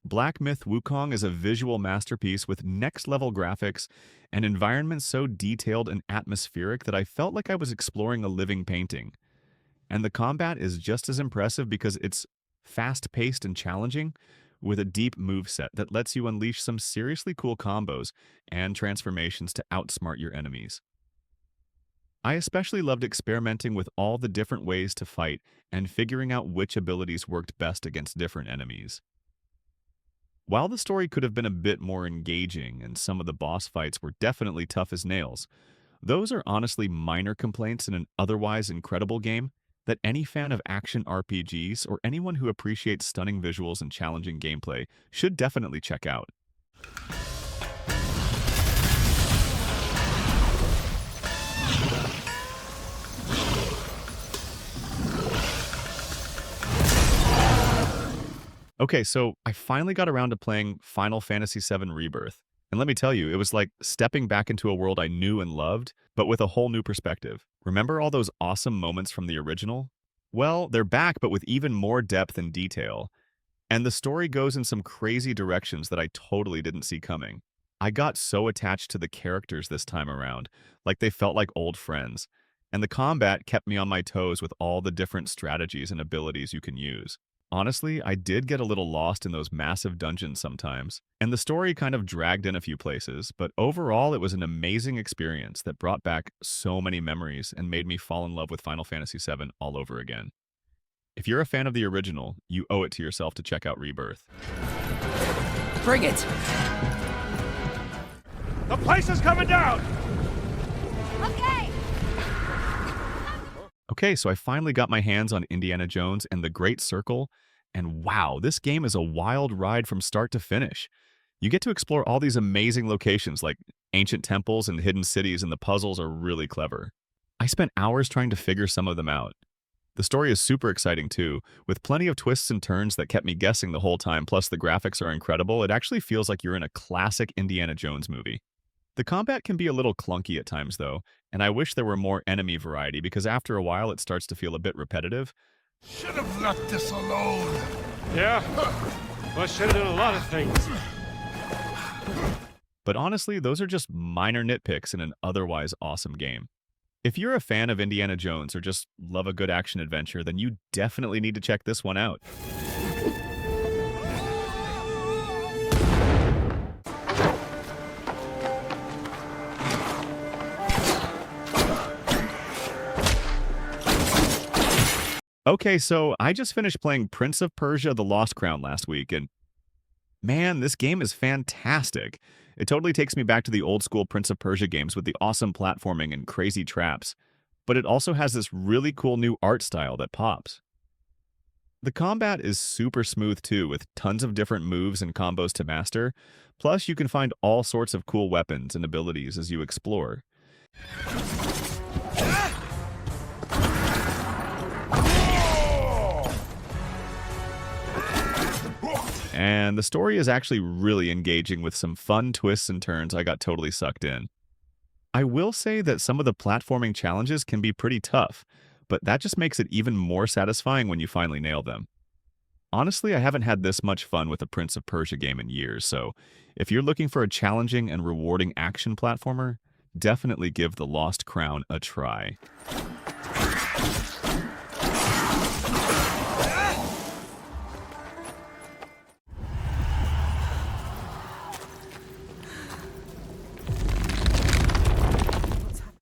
Black Myth Wukong is a visual masterpiece with next-level graphics and environments so detailed and atmospheric that I felt like I was exploring a living painting. And the combat is just as impressive because it's fast-paced and challenging, with a deep move set that lets you unleash some seriously cool combos and transformations to outsmart your enemies. I especially loved experimenting with all the different ways to fight and figuring out which abilities worked best against different enemies. While the story could have been a bit more engaging and some of the boss fights were definitely tough as nails, those are honestly minor complaints in an otherwise incredible game that any fan of action RPGs or anyone who appreciates stunning visuals and challenging gameplay should definitely check out. Okay, so I finally got around to playing Final Fantasy VII Rebirth. And let me tell you, it was like stepping back into a world I knew and loved, but with a whole new perspective. Remember all those awesome moments from the original? Well, they're back, but with even more depth and detail. And the story goes in some crazy directions that I totally didn't see coming. I got so attached to the characters this time around, like they felt like old friends. And the combat kept me on my toes with all the different strategies and abilities you can use. Honestly, I did get a little lost in those massive dungeons sometimes, and the story kind of dragged in a few places, but overall it was an amazing experience that brought back so many memories and made me fall in love with Final Fantasy VII all over again. If you're a fan of the original, you owe it to yourself to check out Rebirth. Bring it! The place is coming down! Okay! Okay, so I finally got my hands on Indiana Jones and the Great Circle, and wow, this game is a wild ride from start to finish. You get to explore all these amazing locations like ancient temples and hidden cities, and the puzzles are really clever. I spent hours trying to figure some of them out. The story is super exciting too, with plenty of twists and turns that kept me guessing the whole time, plus the graphics are incredible. It actually feels like you're in a classic Indiana Jones movie. The combat can be a little clunky at times though, and I wish there were more enemy variety because after a while it starts to feel a bit repetitive. Should have left this alone. Yeah? Well, should have done a lot of things. But honestly, those are just minor nitpicks in an otherwise awesome game. If you're a fan of Indiana Jones or just love a good action adventure, then you definitely need to check this one out. Okay, so I just finished playing Prince of Persia: The Lost Crown last week, and man, this game is fantastic. It totally takes me back to the old school Prince of Persia games with the awesome platforming and crazy traps, but it also has this really cool new art style that pops. The combat is super smooth too, with tons of different moves and combos to master, plus you can find all sorts of cool weapons and abilities as you explore. And the story is actually really engaging with some fun twists and turns. I got totally sucked in. I will say that some of the platforming challenges can be pretty tough, but that just makes it even more satisfying when you finally nail them. Honestly, I haven't had this much fun with a Prince of Persia game in years, so if you're looking for a challenging and rewarding action platformer, definitely give The Lost Crown a try.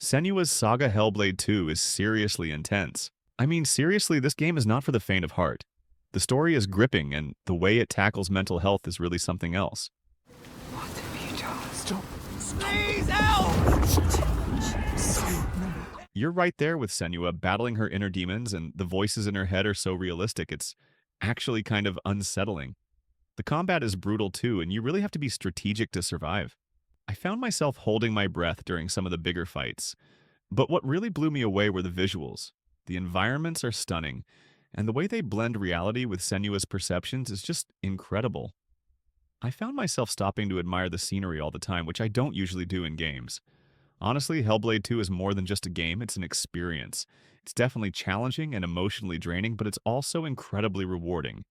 Senua's Saga Hellblade 2 is seriously intense. I mean, seriously, this game is not for the faint of heart. The story is gripping, and the way it tackles mental health is really something else. What have you done? Stop. Squeeze out! You're right there with Senua, battling her inner demons, and the voices in her head are so realistic, it's actually kind of unsettling. The combat is brutal too, and you really have to be strategic to survive. I found myself holding my breath during some of the bigger fights, but what really blew me away were the visuals. The environments are stunning, and the way they blend reality with Senua's perceptions is just incredible. I found myself stopping to admire the scenery all the time, which I don't usually do in games. Honestly, Hellblade 2 is more than just a game, it's an experience. It's definitely challenging and emotionally draining, but it's also incredibly rewarding.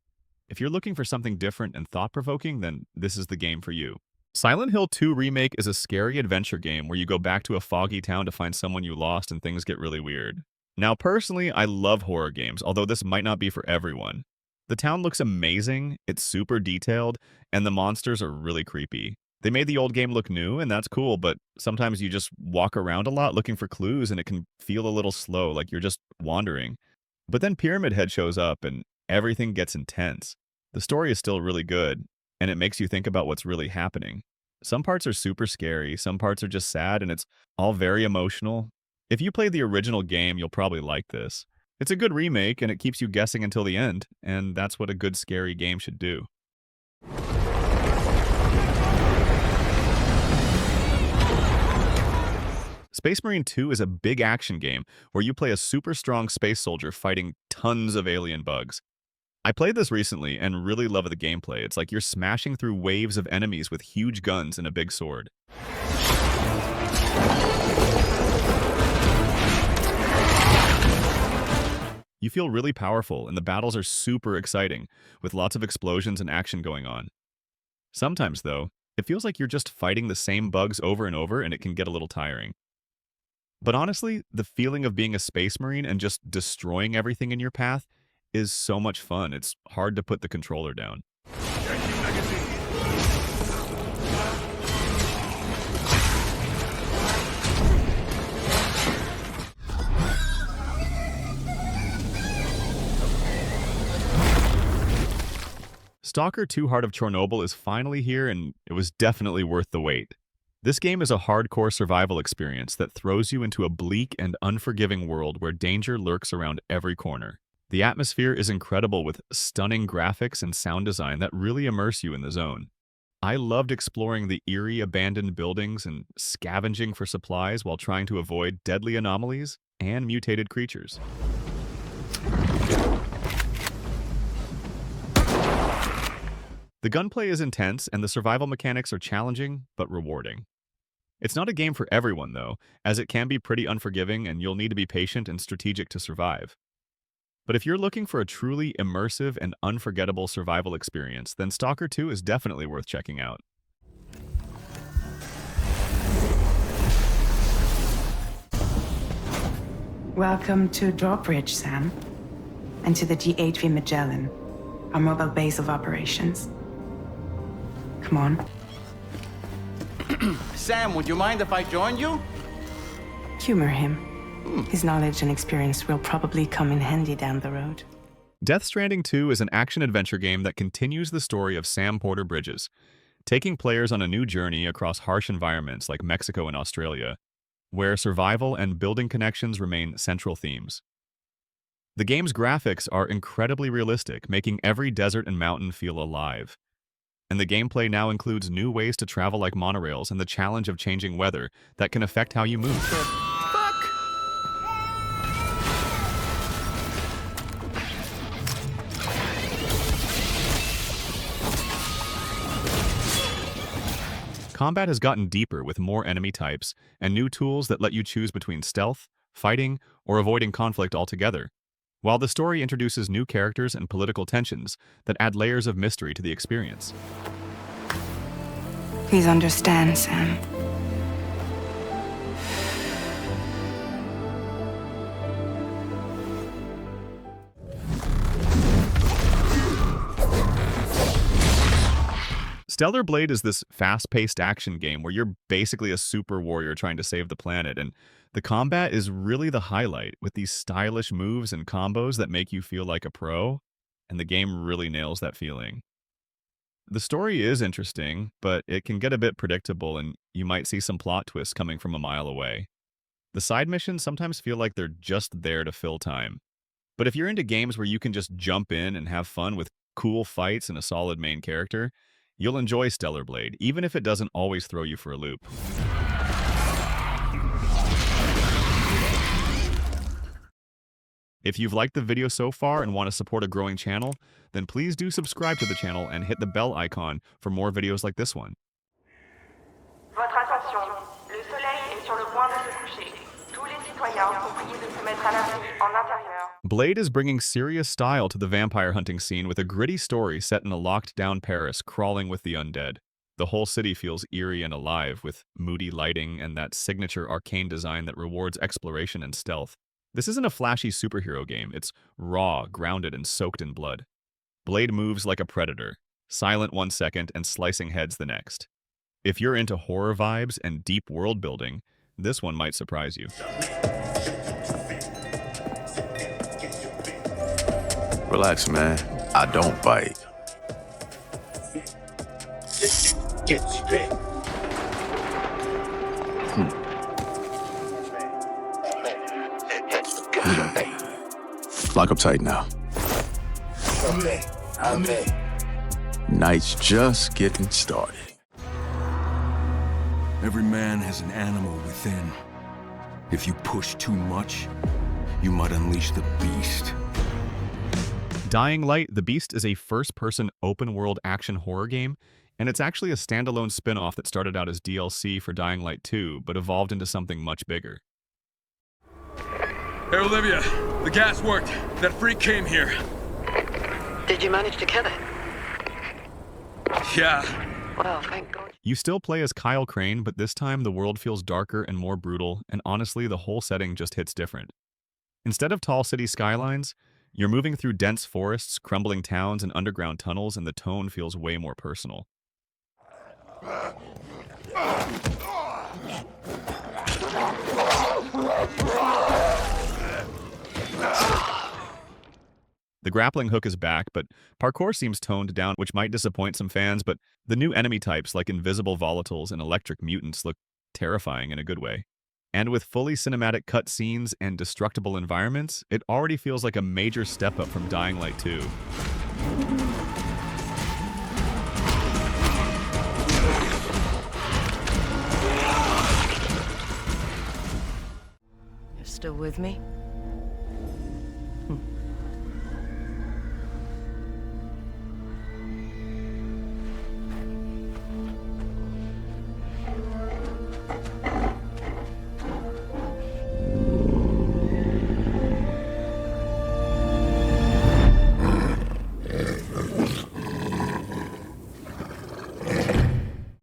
If you're looking for something different and thought-provoking, then this is the game for you. Silent Hill 2 Remake is a scary adventure game where you go back to a foggy town to find someone you lost and things get really weird. Now, personally, I love horror games, although this might not be for everyone. The town looks amazing, it's super detailed, and the monsters are really creepy. They made the old game look new, and that's cool, but sometimes you just walk around a lot looking for clues and it can feel a little slow, like you're just wandering. But then Pyramid Head shows up and everything gets intense. The story is still really good, and it makes you think about what's really happening. Some parts are super scary, some parts are just sad, and it's all very emotional. If you played the original game, you'll probably like this. It's a good remake, and it keeps you guessing until the end, and that's what a good scary game should do. Space Marine 2 is a big action game where you play a super strong space soldier fighting tons of alien bugs. I played this recently and really love the gameplay. It's like you're smashing through waves of enemies with huge guns and a big sword. You feel really powerful, and the battles are super exciting, with lots of explosions and action going on. Sometimes, though, it feels like you're just fighting the same bugs over and over, and it can get a little tiring. But honestly, the feeling of being a Space Marine and just destroying everything in your path is so much fun. It's hard to put the controller down. Stalker 2 Heart of Chernobyl is finally here, and it was definitely worth the wait. This game is a hardcore survival experience that throws you into a bleak and unforgiving world where danger lurks around every corner. The atmosphere is incredible with stunning graphics and sound design that really immerse you in the zone. I loved exploring the eerie abandoned buildings and scavenging for supplies while trying to avoid deadly anomalies and mutated creatures. The gunplay is intense and the survival mechanics are challenging but rewarding. It's not a game for everyone though, as it can be pretty unforgiving and you'll need to be patient and strategic to survive. But if you're looking for a truly immersive and unforgettable survival experience, then Stalker 2 is definitely worth checking out. Welcome to Drawbridge, Sam, and to the G8V Magellan, our mobile base of operations. Come on. Sam, would you mind if I joined you? Humor him. His knowledge and experience will probably come in handy down the road. Death Stranding 2 is an action-adventure game that continues the story of Sam Porter Bridges, taking players on a new journey across harsh environments like Mexico and Australia, where survival and building connections remain central themes. The game's graphics are incredibly realistic, making every desert and mountain feel alive. And the gameplay now includes new ways to travel like monorails and the challenge of changing weather that can affect how you move. Combat has gotten deeper with more enemy types and new tools that let you choose between stealth, fighting, or avoiding conflict altogether, while the story introduces new characters and political tensions that add layers of mystery to the experience. Please understand, Sam. Stellar Blade is this fast-paced action game where you're basically a super warrior trying to save the planet, and the combat is really the highlight, with these stylish moves and combos that make you feel like a pro, and the game really nails that feeling. The story is interesting, but it can get a bit predictable, and you might see some plot twists coming from a mile away. The side missions sometimes feel like they're just there to fill time. But if you're into games where you can just jump in and have fun with cool fights and a solid main character, you'll enjoy Stellar Blade, even if it doesn't always throw you for a loop. If you've liked the video so far and want to support a growing channel, then please do subscribe to the channel and hit the bell icon for more videos like this one. Votre attention, le soleil est sur le point de se coucher. Tous les citoyens Blade is bringing serious style to the vampire hunting scene with a gritty story set in a locked-down Paris crawling with the undead. The whole city feels eerie and alive, with moody lighting and that signature arcane design that rewards exploration and stealth. This isn't a flashy superhero game, it's raw, grounded, and soaked in blood. Blade moves like a predator, silent 1 second and slicing heads the next. If you're into horror vibes and deep world building, this one might surprise you. Relax, man. I don't bite. Lock up tight now. Night's just getting started. Every man has an animal within. If you push too much, you might unleash the beast. Dying Light: The Beast is a first-person open-world action horror game, and it's actually a standalone spin-off that started out as DLC for Dying Light 2, but evolved into something much bigger. Hey, Olivia, the gas worked. That freak came here. Did you manage to kill it? Yeah. Well, thank God. You still play as Kyle Crane, but this time the world feels darker and more brutal, and honestly, the whole setting just hits different. Instead of tall city skylines, you're moving through dense forests, crumbling towns, and underground tunnels, and the tone feels way more personal. The grappling hook is back, but parkour seems toned down, which might disappoint some fans, but the new enemy types like invisible volatiles and electric mutants look terrifying in a good way. And with fully cinematic cutscenes and destructible environments, it already feels like a major step up from Dying Light 2. You're still with me?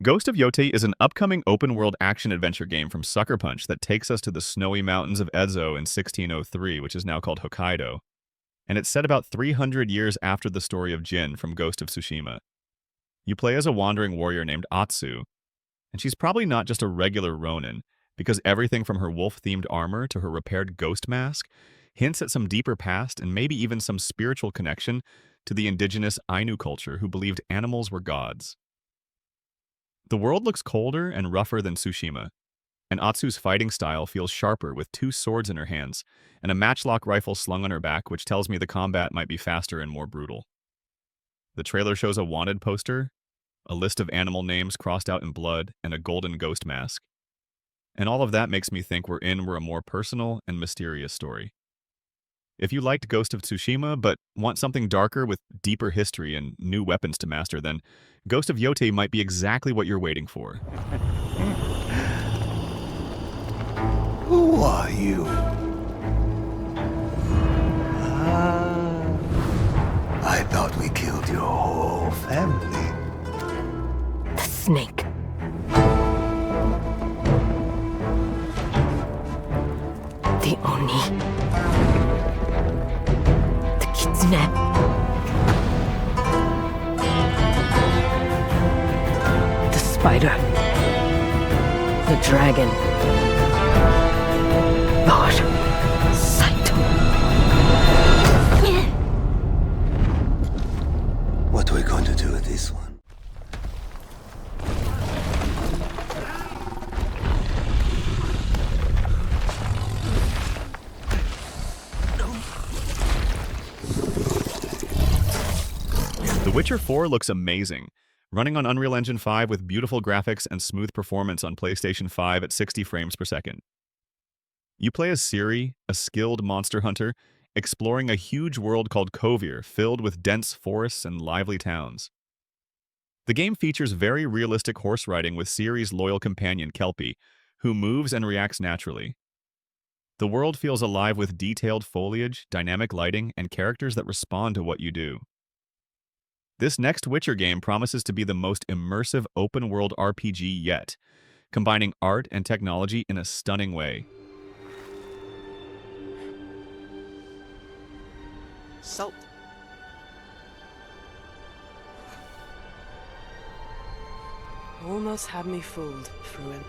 Ghost of Yote is an upcoming open-world action-adventure game from Sucker Punch that takes us to the snowy mountains of Ezo in 1603, which is now called Hokkaido. And it's set about 300 years after the story of Jin from Ghost of Tsushima. You play as a wandering warrior named Atsu, and she's probably not just a regular Ronin, because everything from her wolf-themed armor to her repaired ghost mask hints at some deeper past and maybe even some spiritual connection to the indigenous Ainu culture who believed animals were gods. The world looks colder and rougher than Tsushima, and Atsu's fighting style feels sharper with 2 swords in her hands and a matchlock rifle slung on her back, which tells me the combat might be faster and more brutal. The trailer shows a wanted poster, a list of animal names crossed out in blood, and a golden ghost mask. And all of that makes me think we're in for a more personal and mysterious story. If you liked Ghost of Tsushima but want something darker with deeper history and new weapons to master, then Ghost of Yote might be exactly what you're waiting for. Who are you? I thought we killed your whole family. The snake. The Oni. The Kitsune. The spider. The dragon. Lord Saito. What are we going to do with this one? The Witcher 4 looks amazing, running on Unreal Engine 5 with beautiful graphics and smooth performance on PlayStation 5 at 60 frames per second. You play as Ciri, a skilled monster hunter, exploring a huge world called Kovir, filled with dense forests and lively towns. The game features very realistic horse riding with Ciri's loyal companion Kelpie, who moves and reacts naturally. The world feels alive with detailed foliage, dynamic lighting, and characters that respond to what you do. This next Witcher game promises to be the most immersive open-world RPG yet, combining art and technology in a stunning way. Salt. Almost had me fooled, Fruin.